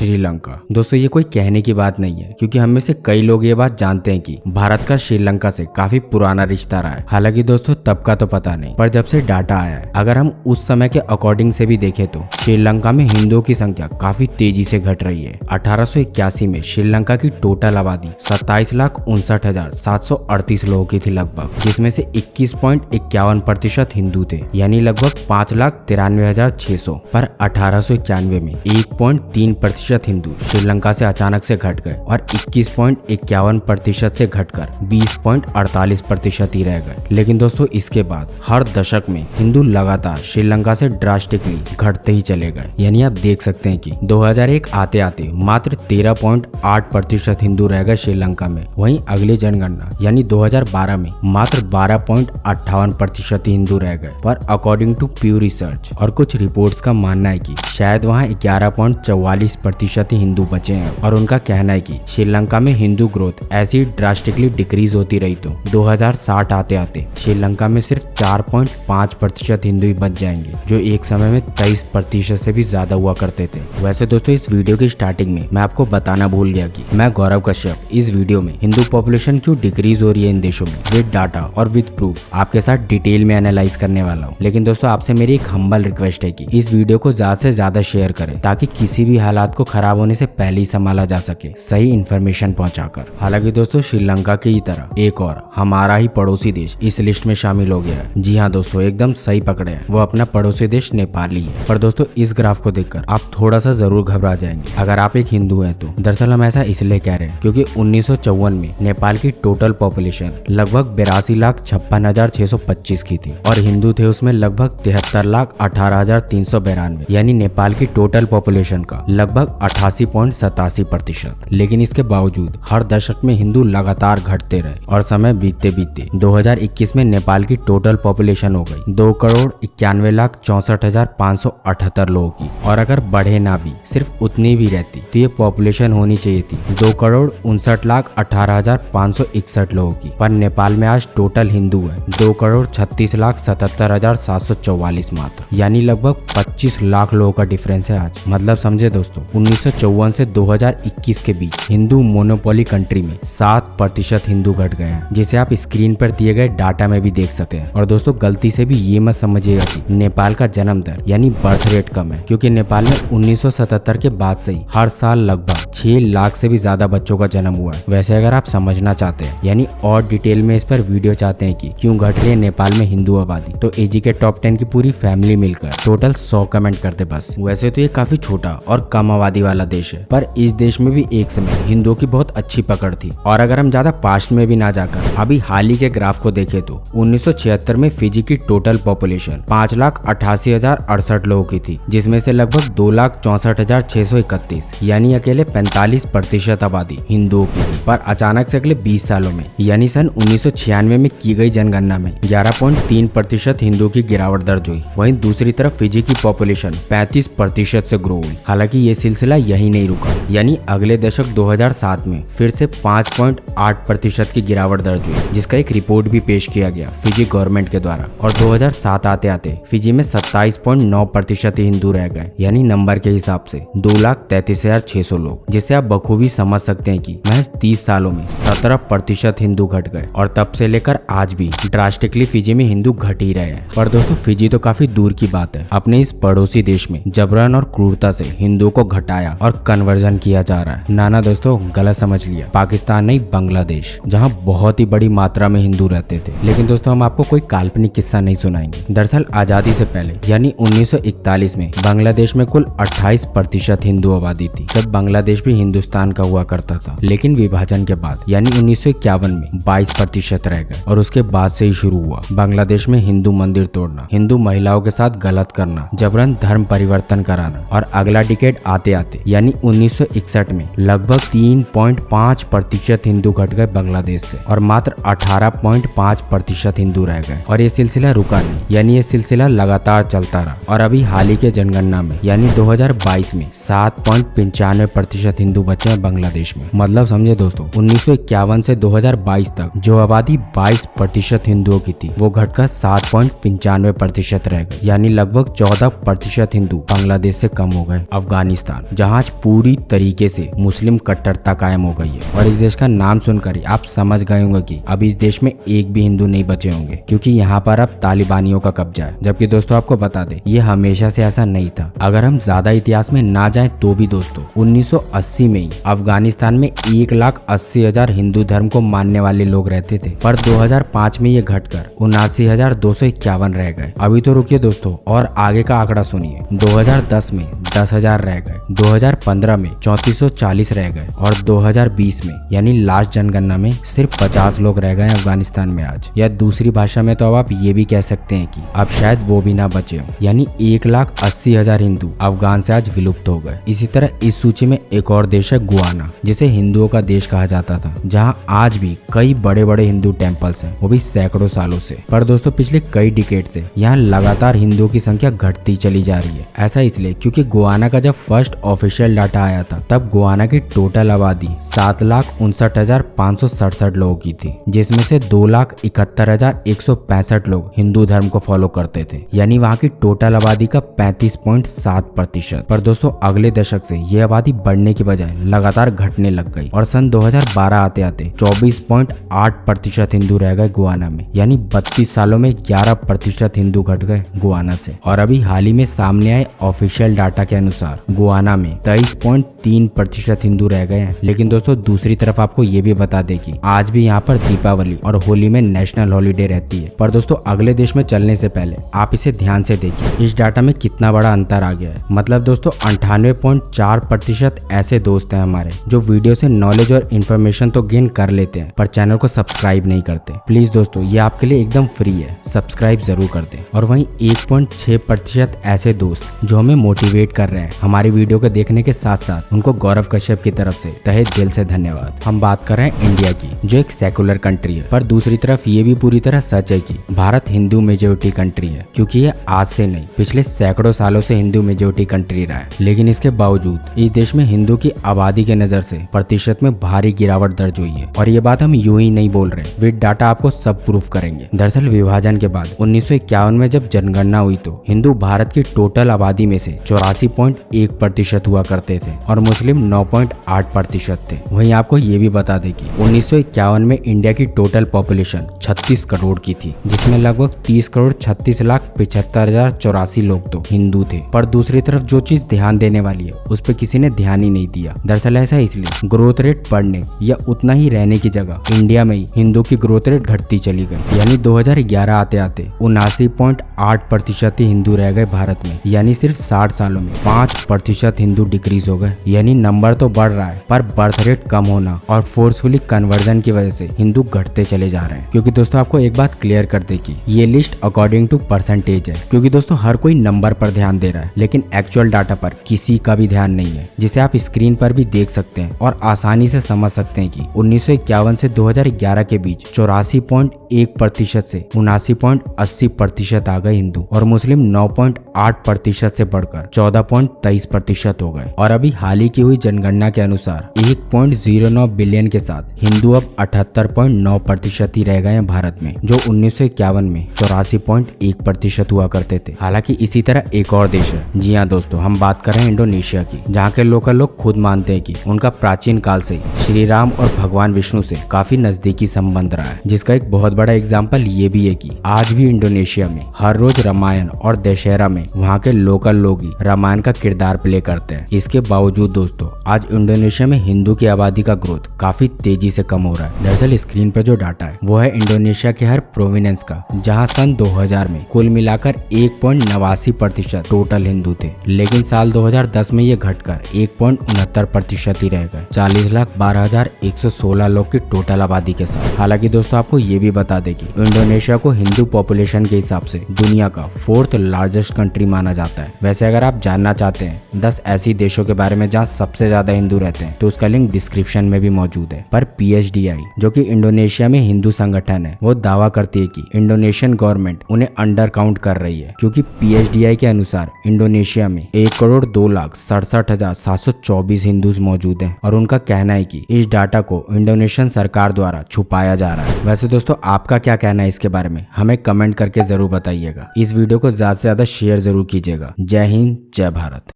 श्रीलंका। दोस्तों ये कोई कहने की बात नहीं है, क्योंकि हम में से कई लोग ये बात जानते हैं कि भारत का श्रीलंका से काफी पुराना रिश्ता रहा है। हालांकि दोस्तों तब का तो पता नहीं, पर जब से डाटा आया है, अगर हम उस समय के अकॉर्डिंग से भी देखें तो श्रीलंका में हिंदुओं की संख्या काफी तेजी से घट रही है। 1881 में श्रीलंका की टोटल आबादी 27,59,738 लोगों की थी लगभग, जिसमें से 21.51% हिंदू थे, यानी लगभग 5,93,600। पर 1891 में 1.3% हिंदू श्रीलंका से अचानक से घट गए और 21.51% से घटकर 20.48% ही रह गए। लेकिन दोस्तों इसके बाद हर दशक में हिंदू लगातार श्रीलंका से ड्रास्टिकली घटते ही चले गए। यानी आप देख सकते हैं कि 2001 आते आते मात्र 13.8% हिंदू रह गए श्रीलंका में। वहीं अगली जनगणना यानी 2012 में मात्र 12.58% हिंदू रह गए। पर अकॉर्डिंग टू प्यू रिसर्च और कुछ रिपोर्ट्स का मानना है कि शायद वहां 11.44% ही हिंदू बचे हैं, और उनका कहना है कि श्रीलंका में हिंदू ग्रोथ ऐसी ड्रास्टिकली डिक्रीज होती रही तो 2060 आते आते श्रीलंका में सिर्फ 4.5% हिंदू ही बच जाएंगे, जो एक समय में 23% से भी ज्यादा हुआ करते थे। वैसे दोस्तों इस वीडियो की स्टार्टिंग में मैं आपको बताना भूल गया कि मैं गौरव कश्यप इस वीडियो में हिंदू पॉपुलेशन क्यों डिक्रीज हो रही है इन देशों में विद डाटा और विद प्रूफ आपके साथ डिटेल में एनालाइज करने वाला हूँ। लेकिन दोस्तों आपसे मेरी एक हम्बल रिक्वेस्ट है कि इस वीडियो को ज्यादा से ज्यादा शेयर करें, ताकि किसी भी हालात को खराब होने से पहले ही संभाला जा सके, सही इन्फॉर्मेशन पहुंचाकर। हालांकि दोस्तों श्रीलंका की ही तरह एक और हमारा ही पड़ोसी देश इस लिस्ट में शामिल हो गया है। जी हाँ दोस्तों, एकदम सही पकड़े हैं, वो अपना पड़ोसी देश नेपाल ही है। पर दोस्तों इस ग्राफ को देखकर आप थोड़ा सा जरूर घबरा जाएंगे अगर आप एक हिंदू हैं तो। दरअसल हम ऐसा इसलिए कह रहे हैं क्योंकि 1954 में नेपाल की टोटल पॉपुलेशन लगभग 82,56,625 की थी, और हिंदू थे उसमें लगभग 73,18,392, यानी नेपाल की टोटल पॉपुलेशन का लगभग 88.87%। लेकिन इसके बावजूद हर दशक में हिंदू लगातार घटते रहे, और समय बीतते बीतते 2021 में नेपाल की टोटल पॉपुलेशन हो गई 2,91,64,578 लोगों की। और अगर बढ़े ना भी, सिर्फ उतनी भी रहती तो ये पॉपुलेशन होनी चाहिए थी 2,59,18,561 लोगों की। पर नेपाल में आज टोटल हिंदू है 2,36,77,744 मात्र, यानी लगभग 25 लाख लोगों का डिफरेंस है आज। मतलब समझे दोस्तों, 1954 से 2021 के बीच हिंदू मोनोपोली कंट्री में 7% हिंदू घट गए हैं, जिसे आप स्क्रीन पर दिए गए डाटा में भी देख सकते हैं। और दोस्तों गलती से भी ये मत समझिएगा कि नेपाल का जन्म दर यानी बर्थ रेट कम है, क्योंकि नेपाल में 1977 के बाद से ही हर साल लगभग 6 लाख से भी ज्यादा बच्चों का जन्म हुआ है। वैसे अगर आप समझना चाहते हैं, यानी और डिटेल में इस पर वीडियो चाहते हैं कि क्यों घट रही है नेपाल में हिंदू आबादी, तो एजी के टॉप 10 की पूरी फैमिली मिलकर टोटल 100 कमेंट करते बस। वैसे तो ये काफी छोटा और कम आबादी वाला देश है, पर इस देश में भी एक समय हिंदुओं की बहुत अच्छी पकड़ थी। और अगर हम ज्यादा पास्ट में भी ना जाकर अभी हाल ही के ग्राफ को देखें तो 1976 में फिजी की टोटल पॉपुलेशन 5,88,068 लोगों की थी, जिसमें से लगभग 2,64,631 यानी अकेले 45% आबादी हिंदुओं की थी। पर अचानक से अगले 20 सालों में यानी सन 1996 में की गई जनगणना में 11.3% हिंदुओं की गिरावट दर्ज हुई। वहीं दूसरी तरफ फिजी की पॉपुलेशन 35% से ग्रो हुई। हालांकि ये सिलसिला यही नहीं रुका, यानी अगले दशक 2007 में फिर से 5.8% की गिरावट दर्ज हुई, जिसका एक रिपोर्ट भी पेश किया गया फिजी गवर्नमेंट के द्वारा। और 2007 आते आते फिजी में 27.9% ही हिंदू रह गए, यानी नंबर के हिसाब से 2,33,600 लोग, जिसे आप बखूबी समझ सकते हैं कि महज 30 सालों में 17% हिंदू घट गए। और तब से लेकर आज भी ड्रास्टिकली फिजी में हिंदू घट ही रहे हैं। पर दोस्तों फिजी तो काफी दूर की बात है, अपने इस पड़ोसी देश में जबरन और क्रूरता से हिंदुओं को घटाया और कन्वर्जन किया जा रहा है। ना दोस्तों गलत समझ लिया, पाकिस्तान नहीं बांग्लादेश, जहाँ बहुत ही बड़ी मात्रा में हिंदू रहते थे। लेकिन दोस्तों हम आपको कोई काल्पनिक किस्सा नहीं सुनाएंगे। दरअसल आजादी से पहले यानी 1941 में बांग्लादेश में कुल 28% हिंदू आबादी थी, जब बांग्लादेश भी हिंदुस्तान का हुआ करता था। लेकिन विभाजन के बाद यानी 1951 में 22% रह गए, और उसके बाद से ही शुरू हुआ बांग्लादेश में हिंदू मंदिर तोड़ना, हिंदू महिलाओं के साथ गलत करना, जबरन धर्म परिवर्तन कराना। और अगला डिकेड आते आते यानी 1961 में लगभग 3.5% हिंदू घट गए बांग्लादेश से, और मात्र 18.5% हिंदू रह गए। और ये सिलसिला रुका नहीं, यानी ये सिलसिला लगातार चलता रहा। और अभी हाल ही के जनगणना में यानी 2022 में 7.95% हिंदू बचे हैं बांग्लादेश में। मतलब समझे दोस्तों, 1951 से 2022 तक जो आबादी 22% हिंदुओं की थी वो घटकर 7.95% रह गई, यानी लगभग 14% हिंदू बांग्लादेश से कम हो गए। अफगानिस्तान, जहाँ आज पूरी तरीके से मुस्लिम कट्टरता कायम हो गई है, और इस देश का नाम सुनकर ही आप समझ गए होंगे कि अब इस देश में एक भी हिंदू नहीं बचे होंगे, क्योंकि यहाँ पर अब तालिबानियों का कब्जा है। जबकि दोस्तों आपको बता दें, ये हमेशा से ऐसा नहीं था। अगर हम ज्यादा इतिहास में ना जाएं तो भी दोस्तों 1980 में ही अफगानिस्तान में 1,80,000 हिंदू धर्म को मानने वाले लोग रहते थे, पर 2005 में ये घटकर 79,251 रह गए। अभी तो रुकिए दोस्तों, और आगे का आंकड़ा सुनिए। 2010 में 10,000 रह गए, 2015 में 3440 रह गए, और 2020 में यानी लास्ट जनगणना में सिर्फ 50 लोग रह गए अफगानिस्तान में आज। या दूसरी भाषा में तो अब आप ये भी कह सकते हैं कि अब शायद वो भी ना बचे हो, यानी 1,80,000 हिंदू अफगान से आज विलुप्त हो गए। इसी तरह इस सूची में एक और देश है गुआना, जिसे हिंदुओं का देश कहा जाता था, जहाँ आज भी कई बड़े बड़े हिंदू टेम्पल्स हैं, वो भी सैकड़ों सालों से। पर दोस्तों पिछले कई डिकेड से यहाँ लगातार हिंदुओं की संख्या घटती चली जा रही है। ऐसा इसलिए क्योंकि गुआना का जब फर्स्ट ऑफिशियल डाटा आया था तब गुआना की टोटल आबादी 7,59,567 लोगों की थी, जिसमें से 2,71,165 लोग हिंदू धर्म को फॉलो करते थे, यानी वहाँ की टोटल आबादी का 35.7%। पर दोस्तों अगले दशक से यह आबादी बढ़ने की बजाय लगातार घटने लग गई, और सन 2012 आते आते 24.8% हिंदू रह गए गुआना में, यानी 32 सालों में 11% हिंदू घट गए गुआना से। और अभी हाल ही में सामने आए ऑफिशियल डाटा के अनुसार गुआना में 23.3% हिंदू रह गए हैं। लेकिन दोस्तों दूसरी तरफ आपको ये भी बता दें कि आज भी यहाँ पर दीपावली और होली में नेशनल हॉलीडे रहती है। पर दोस्तों अगले देश में चलने से पहले आप इसे ध्यान से देखिए, इस डाटा में कितना बड़ा अंतर आ गया है। मतलब दोस्तों 98.4% ऐसे दोस्त हैं हमारे जो वीडियो से नॉलेज और इन्फॉर्मेशन तो गेन कर लेते हैं, पर चैनल को सब्सक्राइब नहीं करते। प्लीज दोस्तों ये आपके लिए एकदम फ्री है, सब्सक्राइब जरूर कर दें। और वहीं 1.6% ऐसे दोस्त जो हमें मोटिवेट कर रहे हैं हमारी वीडियो को देखने के साथ साथ, उनको गौरव कश्यप की तरफ से तहे दिल से धन्यवाद। हम बात कर रहे हैं इंडिया की, जो एक सेकुलर कंट्री है, पर दूसरी तरफ ये भी पूरी तरह सच है कि भारत हिंदू मेजोरिटी कंट्री है, क्योंकि ये आज से नहीं पिछले सैकड़ों सालों से हिंदू मेजोरिटी कंट्री रहा है। लेकिन इसके बावजूद इस देश में हिंदू की आबादी के नजर से प्रतिशत में भारी गिरावट दर्ज हुई है। और ये बात हम यूं ही नहीं बोल रहे, विद डाटा आपको सब प्रूफ करेंगे। दरअसल विभाजन के बाद 1951 में जब जनगणना हुई तो हिंदू भारत की टोटल आबादी में से 84.1% हुआ करते थे, और मुस्लिम 9.8% थे। वहीं आपको ये भी बता दें कि 1951 में इंडिया की टोटल पॉपुलेशन 36 करोड़ की थी, जिसमें लगभग 30,36,75,084 लोग तो हिंदू थे। पर दूसरी तरफ जो चीज ध्यान देने वाली है उस पर किसी ने ध्यान ही नहीं दिया। दरअसल ऐसा इसलिए ग्रोथ रेट बढ़ने या उतना ही रहने की जगह इंडिया में ही हिंदू की ग्रोथ रेट घटती चली गई, यानी 2011 आते आते 79.8% ही हिंदू रह गए भारत में, यानी सिर्फ 60 सालों में 5% हिंदू डिक्रीज हो गए। यानी नंबर तो बढ़ रहा है पर बर्थ रेट कम होना और फोर्सफुली कन्वर्जन की वजह से हिंदू घटते चले जा रहे हैं। क्योंकि दोस्तों आपको एक बात क्लियर कर दे कि ये लिस्ट अकॉर्डिंग टू परसेंटेज है, क्योंकि दोस्तों हर कोई नंबर पर ध्यान दे रहा है लेकिन एक्चुअल डाटा पर किसी का भी ध्यान नहीं है, जिसे आप स्क्रीन पर भी देख सकते हैं और आसानी से समझ सकते हैं कि 1951 से 2011 के बीच 84.1% से 79.80% आ गए हिंदू, और मुस्लिम 9.8% से बढ़कर 14.23% हो गए। और अभी हाल ही की हुई जनगणना के अनुसार 1.09 बिलियन के साथ हिंदू अब 78.9% ही रह गए हैं भारत में, जो 1951 में 84.1% हुआ करते थे। हालांकि इसी तरह एक और देश है, जी हाँ दोस्तों हम बात कर रहे हैं इंडोनेशिया की, जहाँ के लोकल लोग खुद मानते हैं कि उनका प्राचीन काल से श्री राम और भगवान विष्णु से काफी नजदीकी संबंध रहा है। जिसका एक बहुत बड़ा एग्जाम्पल ये भी है कि आज भी इंडोनेशिया में हर रोज रामायण और दशहरा में वहाँ के लोकल लोग ही रामायण का किरदार प्ले करते हैं। इसके बावजूद दोस्तों आज इंडोनेशिया में हिंदू की आबादी का ग्रोथ काफी तेजी से कम हो रहा है। दरअसल स्क्रीन पर जो डाटा है वो है इंडोनेशिया के हर प्रोविनेंस का, जहाँ सन 2000 में कुल मिलाकर 1.89% टोटल हिंदू थे, लेकिन साल 2010 में ये घटकर 1.69% ही रह गए, 40,12,116 लोग की टोटल आबादी के साथ। हालांकि दोस्तों आपको ये भी बता दें कि इंडोनेशिया को हिंदू पॉपुलेशन के हिसाब से दुनिया का 4th लार्जेस्ट कंट्री माना जाता है। वैसे अगर आप जानना चाहते हैं 10 ऐसी देशों के बारे में जहाँ सबसे ज्यादा हिंदू रहते हैं तो उसका लिंक डिस्क्रिप्शन में भी मौजूद है। पर PHDI जो कि इंडोनेशिया में हिंदू संगठन है, वो दावा करती है कि इंडोनेशियन गवर्नमेंट उन्हें अंडर काउंट कर रही है, क्योंकि PHDI के अनुसार इंडोनेशिया में 1,02,67,724 24 हिंदूज मौजूद हैं और उनका कहना है कि इस डाटा को इंडोनेशियन सरकार द्वारा छुपाया जा रहा है। वैसे दोस्तों आपका क्या कहना है इसके बारे में हमें कमेंट करके जरूर बताइएगा। इस वीडियो को ज्यादा से ज्यादा शेयर जरूर कीजिएगा। जय हिंद, जय भारत।